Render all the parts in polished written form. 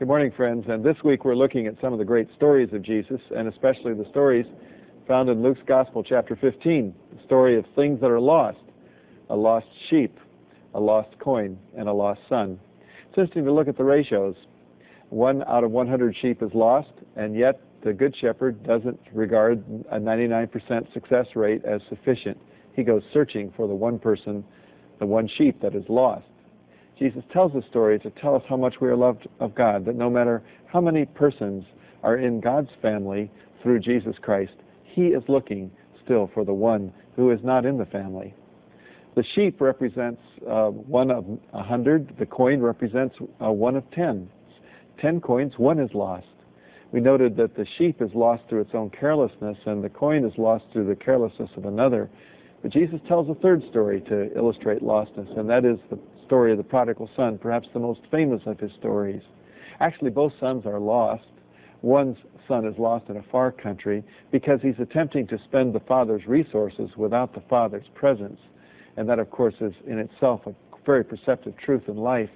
Good morning, friends. And this week we're looking at some of the great stories of Jesus, and especially the stories found in Luke's Gospel, chapter 15, the story of things that are lost: a lost sheep, a lost coin, and a lost son. It's interesting to look at the ratios. 1 out of 100 sheep is lost, and yet the Good Shepherd doesn't regard a 99% success rate as sufficient. He goes searching for the one person, the one sheep that is lost. Jesus tells the story to tell us how much we are loved of God, that no matter how many persons are in God's family through Jesus Christ, He is looking still for the one who is not in the family. The sheep represents 1 of 100. The coin represents 1 of 10. 10 coins, 1 is lost. We noted that the sheep is lost through its own carelessness, and the coin is lost through the carelessness of another. But Jesus tells a third story to illustrate lostness, and that is the story of the prodigal son, perhaps the most famous of his stories. Actually, both sons are lost. One son is lost in a far country because he's attempting to spend the father's resources without the father's presence. And that, of course, is in itself a very perceptive truth in life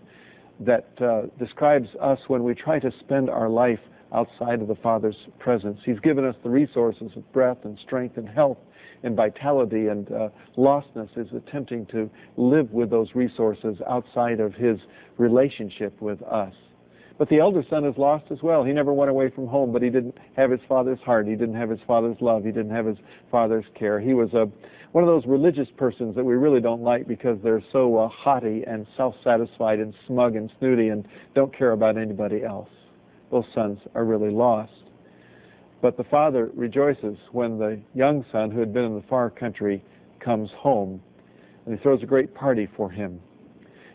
that describes us when we try to spend our life outside of the Father's presence. He's given us the resources of breath and strength and health and vitality, and lostness is attempting to live with those resources outside of His relationship with us. But the elder son is lost as well. He never went away from home, but he didn't have his father's heart. He didn't have his father's love. He didn't have his father's care. He was one of those religious persons that we really don't like because they're so haughty and self-satisfied and smug and snooty and don't care about anybody else. Both sons are really lost. But the father rejoices when the young son, who had been in the far country, comes home, and he throws a great party for him.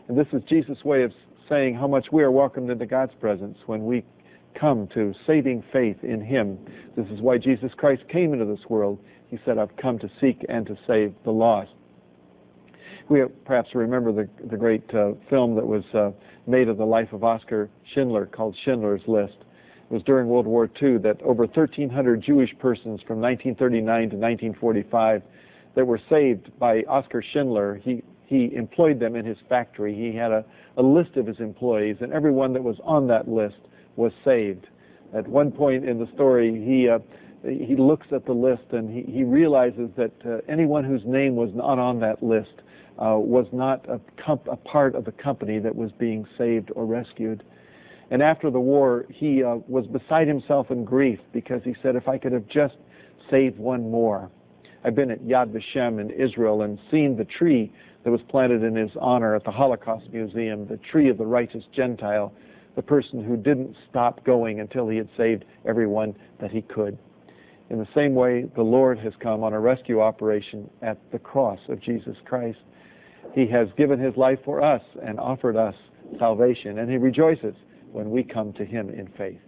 And this is Jesus' way of saying how much we are welcomed into God's presence when we come to saving faith in Him. This is why Jesus Christ came into this world. He said, "I've come to seek and to save the lost." We perhaps remember the great film that was made of the life of Oskar Schindler called Schindler's List. It was during World War II that over 1,300 Jewish persons from 1939 to 1945 that were saved by Oskar Schindler. He employed them in his factory. He had a list of his employees, and everyone that was on that list was saved. At one point in the story, he looks at the list and he realizes that anyone whose name was not on that list was not a part of the company that was being saved or rescued. And after the war, he was beside himself in grief because he said, if I could have just saved one more. I've been at Yad Vashem in Israel and seen the tree that was planted in his honor at the Holocaust Museum, the tree of the righteous Gentile, the person who didn't stop going until he had saved everyone that he could. In the same way, the Lord has come on a rescue operation at the cross of Jesus Christ. He has given His life for us and offered us salvation, and He rejoices when we come to Him in faith.